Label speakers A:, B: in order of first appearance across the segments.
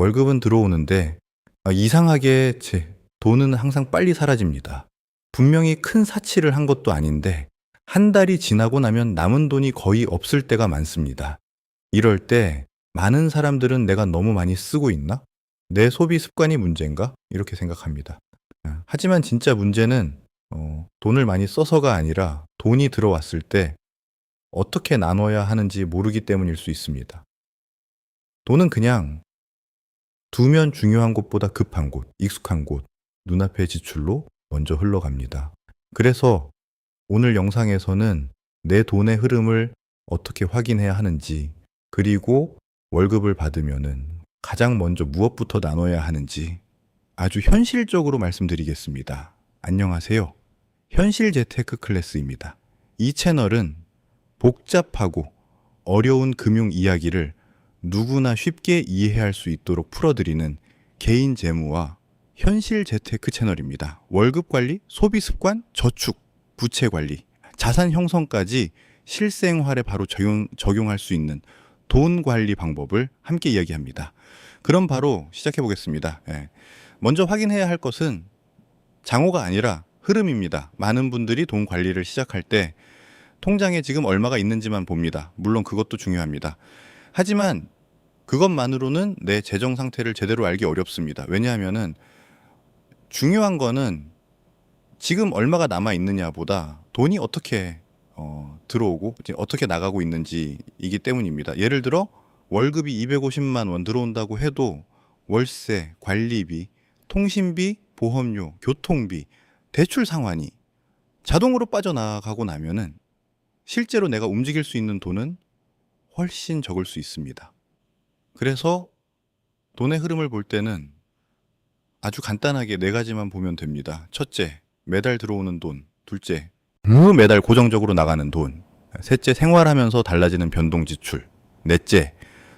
A: 월급은 들어오는데 이상하게 제 돈은 항상 빨리 사라집니다. 분명히 큰 사치를 한 것도 아닌데 한 달이 지나고 나면 남은 돈이 거의 없을 때가 많습니다. 이럴 때 많은 사람들은 내가 너무 많이 쓰고 있나? 내 소비 습관이 문제인가? 이렇게 생각합니다. 하지만 진짜 문제는 돈을 많이 써서가 아니라 돈이 들어왔을 때 어떻게 나눠야 하는지 모르기 때문일 수 있습니다. 돈은 그냥 두면 중요한 곳보다 급한 곳, 익숙한 곳, 눈앞의 지출로 먼저 흘러갑니다. 그래서 오늘 영상에서는 내 돈의 흐름을 어떻게 확인해야 하는지, 그리고 월급을 받으면은 가장 먼저 무엇부터 나눠야 하는지 아주 현실적으로 말씀드리겠습니다. 안녕하세요. 현실 재테크 클래스입니다. 이 채널은 복잡하고 어려운 금융 이야기를 누구나 쉽게 이해할 수 있도록 풀어드리는 개인 재무와 현실 재테크 채널입니다. 월급 관리, 소비 습관, 저축, 부채 관리, 자산 형성까지 실생활에 바로 적용할 수 있는 돈 관리 방법을 함께 이야기합니다. 그럼 바로 시작해 보겠습니다. 먼저 확인해야 할 것은 장호가 아니라 흐름입니다. 많은 분들이 돈 관리를 시작할 때 통장에 지금 얼마가 있는지만 봅니다. 물론 그것도 중요합니다. 하지만 그것만으로는 내 재정 상태를 제대로 알기 어렵습니다. 왜냐하면은 중요한 거는 지금 얼마가 남아 있느냐보다 돈이 어떻게 들어오고 어떻게 나가고 있는지이기 때문입니다. 예를 들어 월급이 250만 원 들어온다고 해도 월세, 관리비, 통신비, 보험료, 교통비, 대출 상환이 자동으로 빠져나가고 나면은 실제로 내가 움직일 수 있는 돈은 훨씬 적을 수 있습니다. 그래서 돈의 흐름을 볼 때는 아주 간단하게 네 가지만 보면 됩니다. 첫째, 매달 들어오는 돈. 둘째, 매달 고정적으로 나가는 돈. 셋째, 생활하면서 달라지는 변동 지출. 넷째,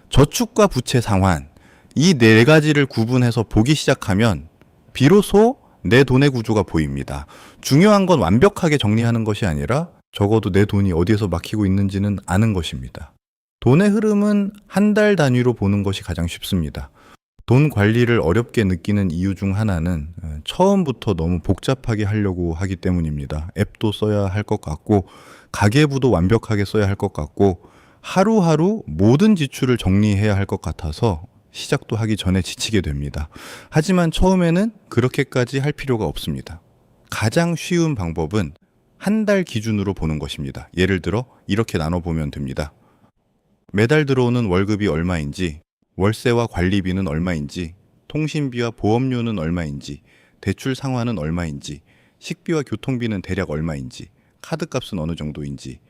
A: 저축과 부채 상환. 이 네 가지를 구분해서 보기 시작하면 비로소 내 돈의 구조가 보입니다. 중요한 건 완벽하게 정리하는 것이 아니라 적어도 내 돈이 어디에서 막히고 있는지는 아는 것입니다. 돈의 흐름은 한 달 단위로 보는 것이 가장 쉽습니다. 돈 관리를 어렵게 느끼는 이유 중 하나는 처음부터 너무 복잡하게 하려고 하기 때문입니다. 앱도 써야 할 것 같고, 가계부도 완벽하게 써야 할 것 같고, 하루하루 모든 지출을 정리해야 할 것 같아서 시작도 하기 전에 지치게 됩니다. 하지만 처음에는 그렇게까지 할 필요가 없습니다. 가장 쉬운 방법은 한 달 기준으로 보는 것입니다. 예를 들어 이렇게 나눠보면 됩니다. 매달 들어오는 월급이 얼마인지, 월세와 관리비는 얼마인지, 통신비와 보험료는 얼마인지, 대출 상환은 얼마인지, 식비와 교통비는 대략 얼마인지, 카드값은 어느 정도인지,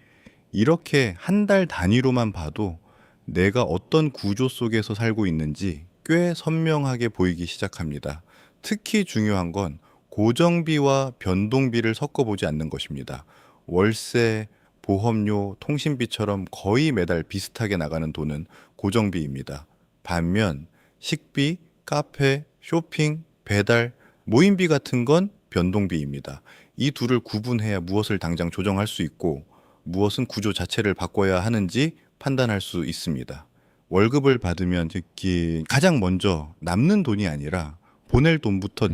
A: 이렇게 한 달 단위로만 봐도 내가 어떤 구조 속에서 살고 있는지 꽤 선명하게 보이기 시작합니다. 특히 중요한 건 고정비와 변동비를 섞어보지 않는 것입니다. 월세, 보험료, 통신비처럼 거의 매달 비슷하게 나가는 돈은 고정비입니다. 반면 식비, 카페, 쇼핑, 배달, 모임비 같은 건 변동비입니다. 이 둘을 구분해야 무엇을 당장 조정할 수 있고 무엇은 구조 자체를 바꿔야 하는지 판단할 수 있습니다. 월급을 받으면 특히 가장 먼저 남는 돈이 아니라 보낼 돈부터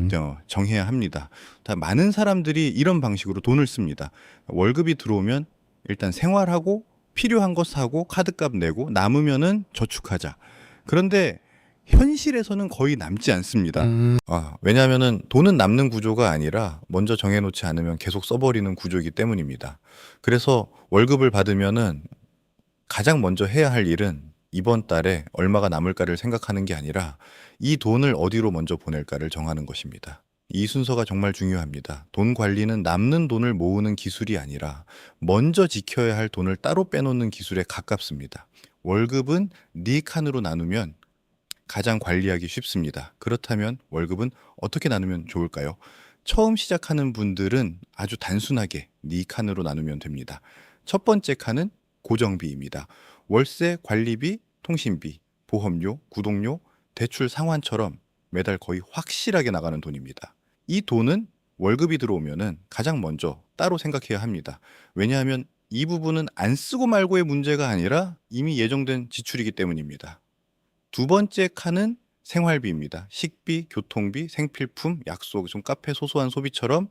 A: 정해야 합니다. 다 많은 사람들이 이런 방식으로 돈을 씁니다. 월급이 들어오면 일단 생활하고 필요한 거 사고 카드값 내고 남으면은 저축하자. 그런데 현실에서는 거의 남지 않습니다. 왜냐하면은 돈은 남는 구조가 아니라 먼저 정해놓지 않으면 계속 써버리는 구조이기 때문입니다. 그래서 월급을 받으면은 가장 먼저 해야 할 일은 이번 달에 얼마가 남을까를 생각하는 게 아니라 이 돈을 어디로 먼저 보낼까를 정하는 것입니다. 이 순서가 정말 중요합니다. 돈 관리는 남는 돈을 모으는 기술이 아니라 먼저 지켜야 할 돈을 따로 빼놓는 기술에 가깝습니다. 월급은 네 칸으로 나누면 가장 관리하기 쉽습니다. 그렇다면 월급은 어떻게 나누면 좋을까요? 처음 시작하는 분들은 아주 단순하게 네 칸으로 나누면 됩니다. 첫 번째 칸은 고정비입니다. 월세, 관리비, 통신비, 보험료, 구독료, 대출 상환처럼 매달 거의 확실하게 나가는 돈입니다. 이 돈은 월급이 들어오면은 가장 먼저 따로 생각해야 합니다. 왜냐하면 이 부분은 안 쓰고 말고의 문제가 아니라 이미 예정된 지출이기 때문입니다. 두 번째 칸은 생활비입니다. 식비, 교통비, 생필품, 약속, 좀 카페 소소한 소비처럼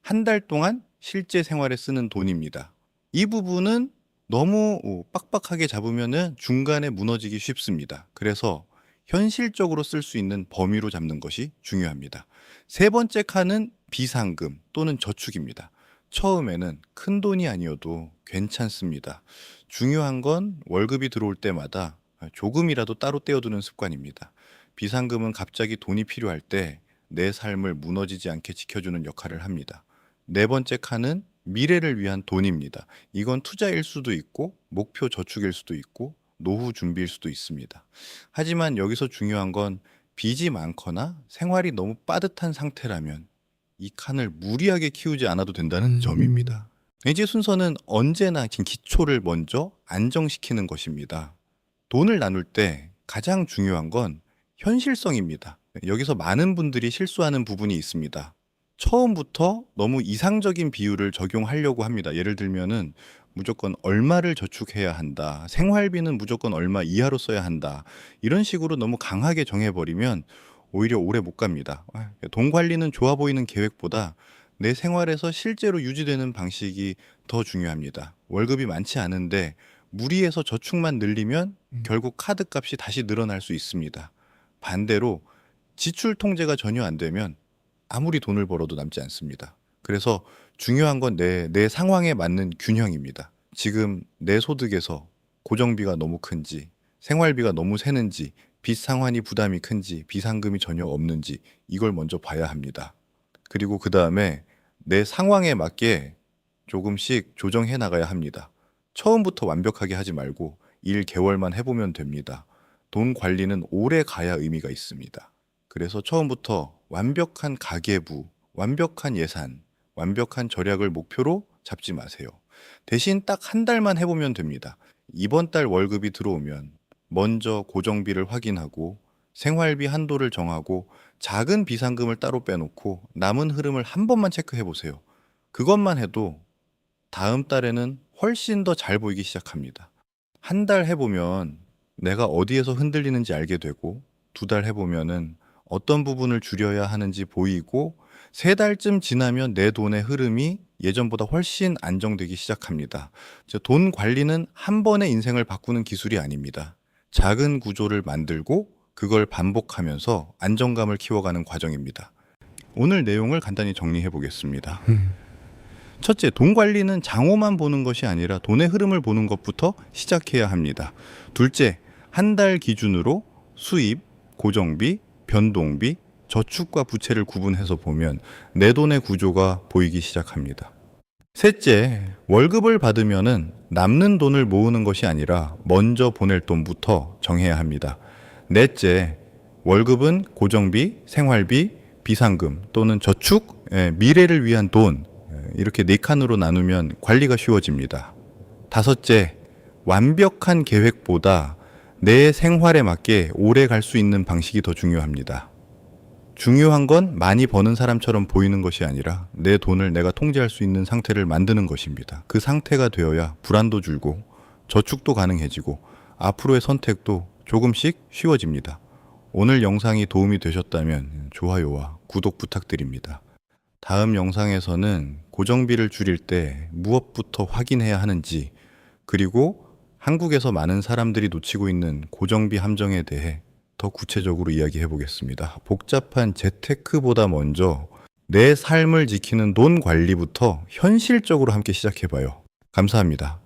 A: 한 달 동안 실제 생활에 쓰는 돈입니다. 이 부분은 너무 빡빡하게 잡으면은 중간에 무너지기 쉽습니다. 그래서 현실적으로 쓸 수 있는 범위로 잡는 것이 중요합니다. 세 번째 칸은 비상금 또는 저축입니다. 처음에는 큰 돈이 아니어도 괜찮습니다. 중요한 건 월급이 들어올 때마다 조금이라도 따로 떼어두는 습관입니다. 비상금은 갑자기 돈이 필요할 때 내 삶을 무너지지 않게 지켜주는 역할을 합니다. 네 번째 칸은 미래를 위한 돈입니다. 이건 투자일 수도 있고 목표 저축일 수도 있고 노후 준비일 수도 있습니다. 하지만 여기서 중요한 건 빚이 많거나 생활이 너무 빠듯한 상태라면 이 칸을 무리하게 키우지 않아도 된다는 점입니다. 이제 순서는 언제나 기초를 먼저 안정시키는 것입니다. 돈을 나눌 때 가장 중요한 건 현실성입니다. 여기서 많은 분들이 실수하는 부분이 있습니다. 처음부터 너무 이상적인 비율을 적용하려고 합니다. 예를 들면은 무조건 얼마를 저축해야 한다. 생활비는 무조건 얼마 이하로 써야 한다. 이런 식으로 너무 강하게 정해버리면 오히려 오래 못 갑니다. 돈 관리는 좋아 보이는 계획보다 내 생활에서 실제로 유지되는 방식이 더 중요합니다. 월급이 많지 않은데 무리해서 저축만 늘리면 결국 카드 값이 다시 늘어날 수 있습니다. 반대로 지출 통제가 전혀 안 되면 아무리 돈을 벌어도 남지 않습니다. 그래서 중요한 건 내 상황에 맞는 균형입니다. 지금 내 소득에서 고정비가 너무 큰지, 생활비가 너무 새는지, 빚 상환이 부담이 큰지, 비상금이 전혀 없는지 이걸 먼저 봐야 합니다. 그리고 그 다음에 내 상황에 맞게 조금씩 조정해 나가야 합니다. 처음부터 완벽하게 하지 말고 1개월만 해보면 됩니다. 돈 관리는 오래 가야 의미가 있습니다. 그래서 처음부터 완벽한 가계부, 완벽한 예산, 완벽한 절약을 목표로 잡지 마세요. 대신 딱 한 달만 해보면 됩니다. 이번 달 월급이 들어오면 먼저 고정비를 확인하고 생활비 한도를 정하고 작은 비상금을 따로 빼놓고 남은 흐름을 한 번만 체크해 보세요. 그것만 해도 다음 달에는 훨씬 더 잘 보이기 시작합니다. 한 달 해보면 내가 어디에서 흔들리는지 알게 되고 2달 해보면은 어떤 부분을 줄여야 하는지 보이고 3달쯤 지나면 내 돈의 흐름이 예전보다 훨씬 안정되기 시작합니다. 돈 관리는 한 번에 인생을 바꾸는 기술이 아닙니다. 작은 구조를 만들고 그걸 반복하면서 안정감을 키워가는 과정입니다. 오늘 내용을 간단히 정리해 보겠습니다. 첫째, 돈 관리는 장호만 보는 것이 아니라 돈의 흐름을 보는 것부터 시작해야 합니다. 둘째, 한 달 기준으로 수입, 고정비, 변동비, 저축과 부채를 구분해서 보면 내 돈의 구조가 보이기 시작합니다. 셋째, 월급을 받으면은 남는 돈을 모으는 것이 아니라 먼저 보낼 돈부터 정해야 합니다. 넷째, 월급은 고정비, 생활비, 비상금 또는 저축, 미래를 위한 돈, 이렇게 4칸으로 나누면 관리가 쉬워집니다. 다섯째, 완벽한 계획보다 내 생활에 맞게 오래 갈 수 있는 방식이 더 중요합니다. 중요한 건 많이 버는 사람처럼 보이는 것이 아니라 내 돈을 내가 통제할 수 있는 상태를 만드는 것입니다. 그 상태가 되어야 불안도 줄고 저축도 가능해지고 앞으로의 선택도 조금씩 쉬워집니다. 오늘 영상이 도움이 되셨다면 좋아요와 구독 부탁드립니다. 다음 영상에서는 고정비를 줄일 때 무엇부터 확인해야 하는지, 그리고 한국에서 많은 사람들이 놓치고 있는 고정비 함정에 대해 더 구체적으로 이야기해 보겠습니다. 복잡한 재테크보다 먼저 내 삶을 지키는 돈 관리부터 현실적으로 함께 시작해 봐요. 감사합니다.